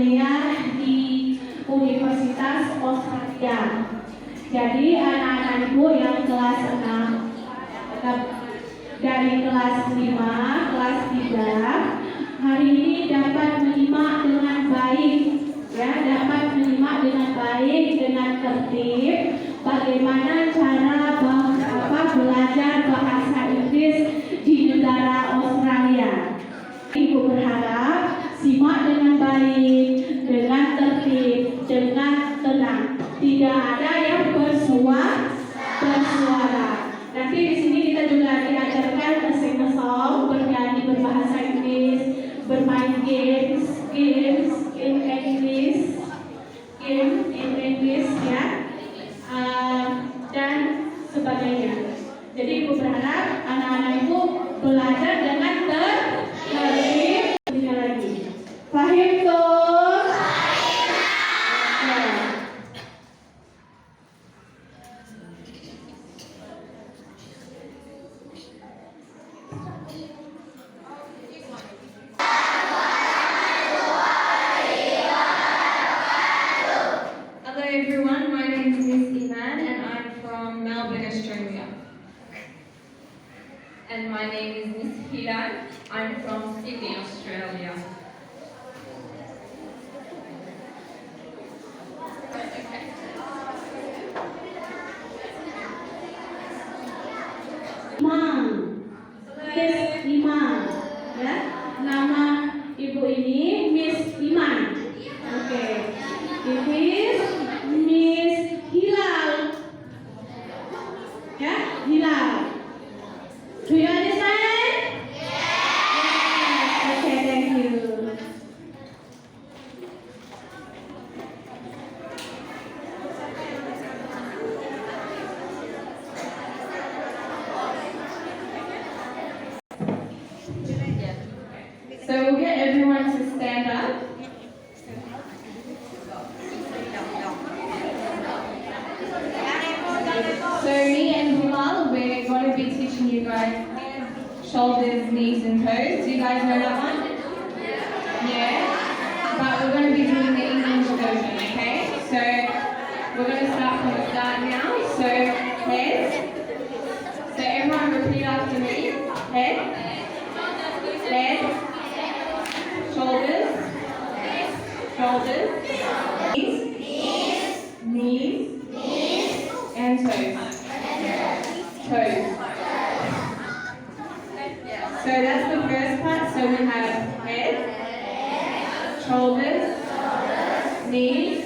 kuliah di Universitas Australia. Jadi anak-anak ibu yang kelas 6 dari kelas 5, kelas 3 hari ini dapat menyimak dengan baik, ya, dapat menyimak dengan baik, dengan tertib bagaimana cara belajar bahasa Inggris di negara Australia. Ibu berharap simak dengan baik, dengan tertib, dengan tenang. Tidak ada yang bersuara. Nanti di sini kita juga diajarkan sing song, bernyanyi berbahasa Inggris, bermain games in English, ya, dan sebagainya. Jadi ibu berharap anak-anak ibu belajar dengan tertib. Tiga lagi. Fahim tuh? Hello everyone, my name is Miss Iman and I'm from Melbourne, Australia. And my name is Miss Hilal, I'm from Sydney, Australia. Miss Iman, ya. Nama ibu ini Miss Iman. Oke. Ini Miss Hilal. Ya, Hilal. Do you understand? Yes. Okay, thank you. So we'll get everyone to stand up. So me and Bilal, we're going to be teaching you guys shoulders, knees and toes. Do you guys know that one? Yeah? But we're going to be doing the English version, okay? So we're going to start from the start now. So head. So everyone repeat after me. Head. Head. Shoulders, knees, and toes. So that's the first part. So we have head, shoulders, knees,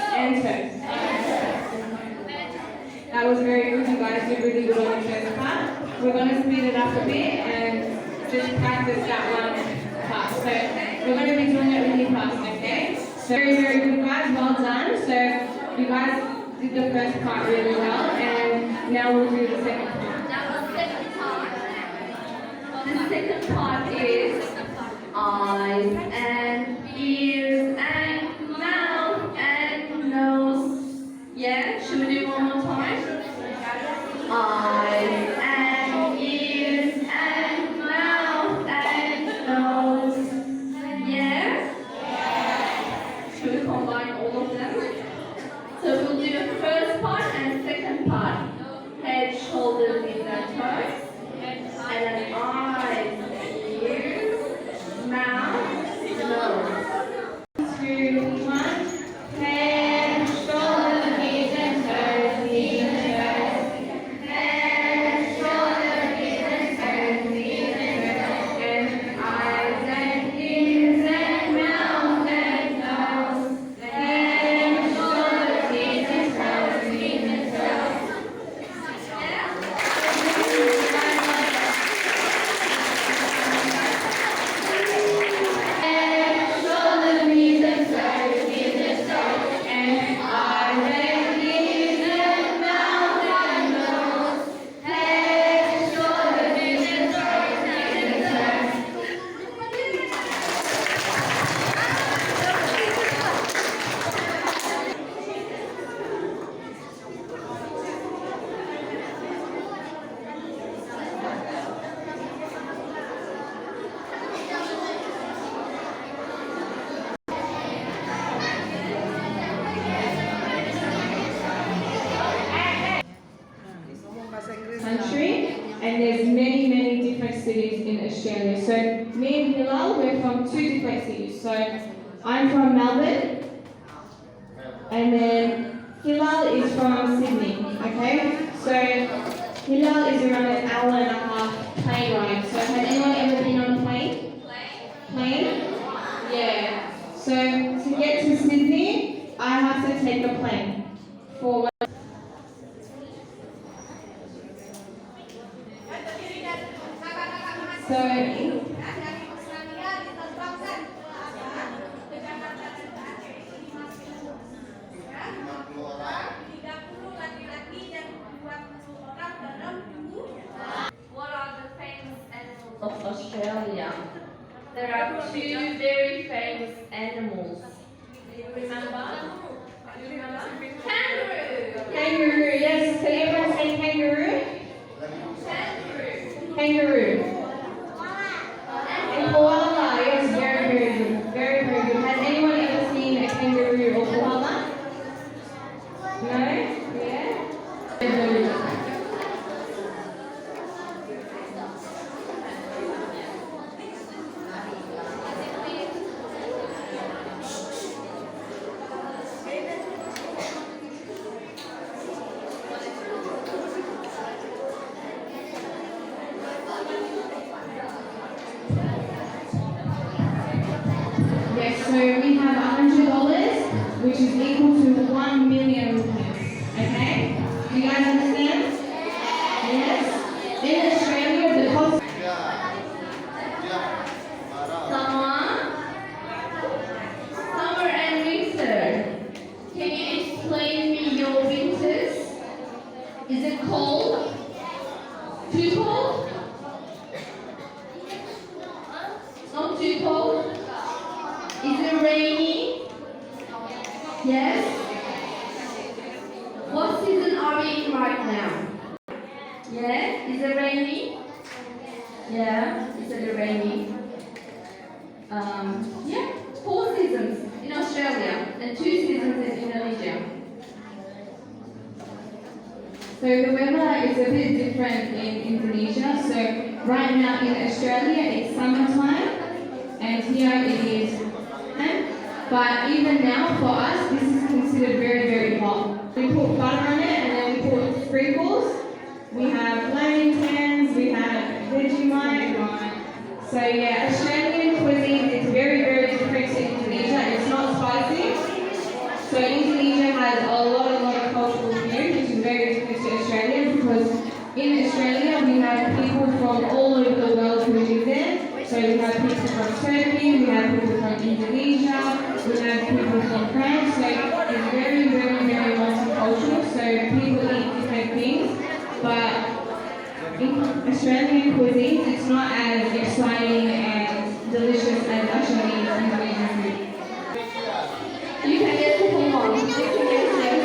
and toes. That was very good. You guys did really good on the first part. We're going to speed it up a bit and just practice that one part. So we're going to be doing it really fast, okay? So very, very good guys, well done. So you guys did the first part really well, and now we'll do the second part. The second part is eyes and ears and mouth and nose. Yeah, should we do one more time? Eyes and ears and mouth and nose. Yeah? Should we combine all of them? So we'll do the first part and second part. Head, shoulders, knees and toes. And then eyes, ears, mouth, nose. from Melbourne. And then Hilal is from Sydney. Okay? So Hilal is around an hour and a half plane ride. So has anyone ever been on a plane? Plane? Yeah. So to get to Sydney, I have to take a plane. For so What are the famous animals of Australia? There are two very famous animals. Do you remember? Kangaroo! kangaroo, yes. Can everyone say kangaroo? Kangaroo! Kangaroo. And koala, yes, very, very good. Very, very good. Has anyone ever seen a kangaroo or koala? No? Yeah? Very good. Yes, so we have $100, which is equal to 1 million rupees. Okay? You guys understand? Yes? In Australia, the cost. Summer and winter. Can you explain me your winters? Is it cold? Too cold? Not too cold? Is it rainy? Yes? What season are we in right now? Yeah? Is it rainy? Yeah? Is it rainy? Yeah? 4 seasons in Australia and 2 seasons in Indonesia. So the weather is a bit different in Indonesia. So right now in Australia, it's summertime, and here it is. But even now, for us, this is considered very, very hot. We put butter on it, and then we put sprinkles. We have lamingtons, we have Vegemite. So yeah, Australian cuisine is very, very different to Indonesia. It's not spicy. So Indonesia has a lot of cultural food, which is very different to Australia, because in Australia we have people from all over the world who live there. So we have people from Turkey, we have people from Indonesia, we have people from France. So it's very, very, very multicultural. So people eat different things, but in Australian cuisine, it's not as exciting and delicious as actually Indonesian food. You can get to come on. You can get there.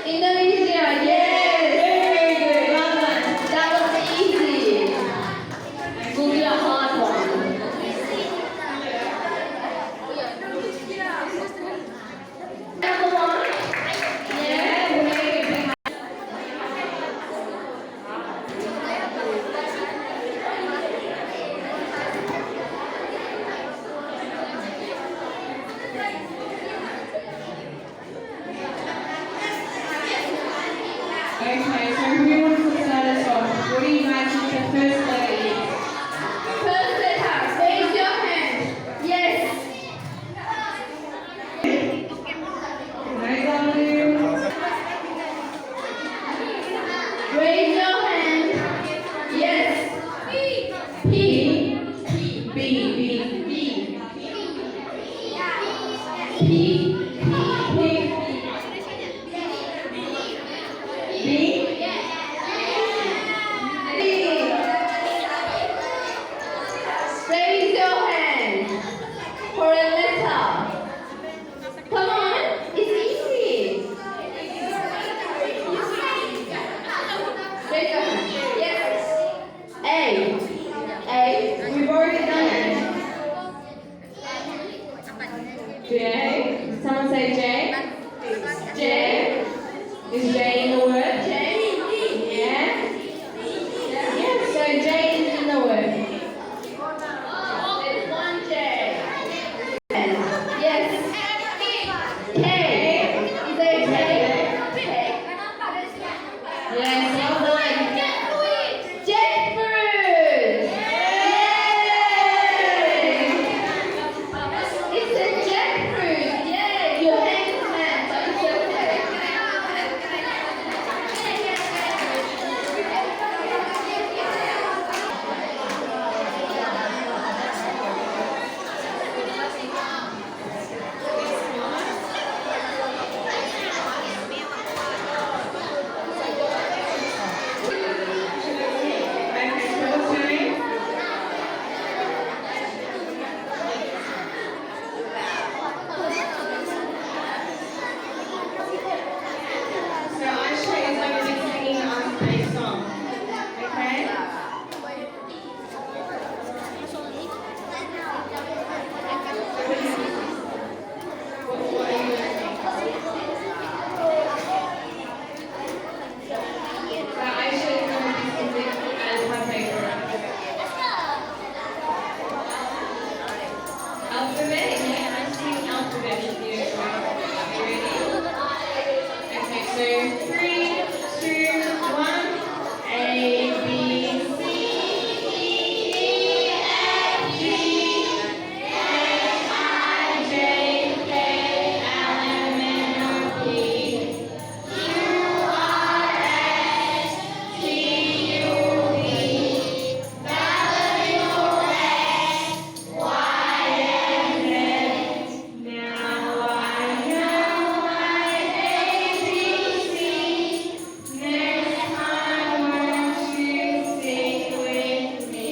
Indonesia, yes! Very good, well done. That was easy. Will be a hard one. Number 1. Yeah, we made it. Okay, so who wants to start us off? What do you guys think the first letter is? First letter, raise your hand. Yes. Hi, darling. Raise your hand. Yes. P. B, B. B. B. B. Raise your hand for a letter. Come on, it's easy. Raise your hand. Yes. A. A. We've already done it. J. Someone say J. J. Is J in the word? J. Yeah. Yeah, so J is in the word. There's one J. alphabet. Yeah, I'm singing alphabet with you. You ready? Okay, so 3, 2, 1. A, B, C, D, E, F, G, H, I, J, K, L, M, N, O, P, Q, R, S, T, U, V, W, X, Y, and Z. Now I know my ABC. Next time, won't you sing with me?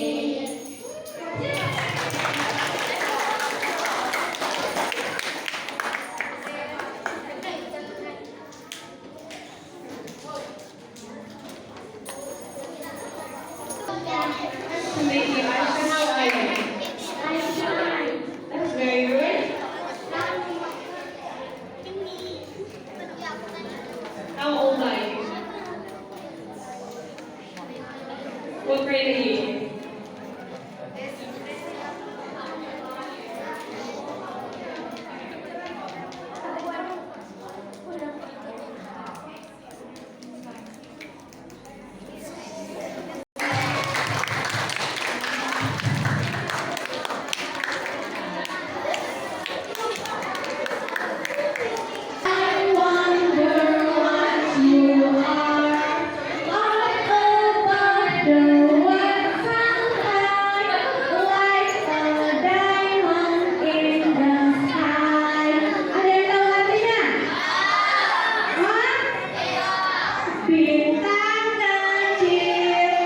Maybe Aisha, how are you? That's very good. How old are you? What grade are you in? I wonder what you are. Like a butterworth sunlight, like a diamond in the sky. Ada yang tahu artinya? Hah? Bintang kecil.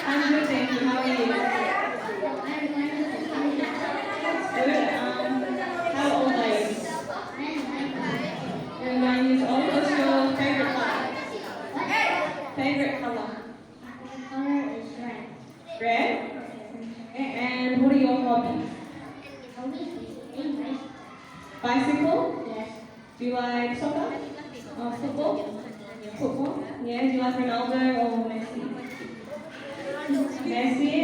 I'm good, thank you. How are you? Good. How old are you? You're 9 years old. What's your favorite color? Favorite color? Red. And what are your hobbies? Bicycle? Do you like soccer? Or football? Football? Yeah. Do you like Ronaldo or Messi? Messi.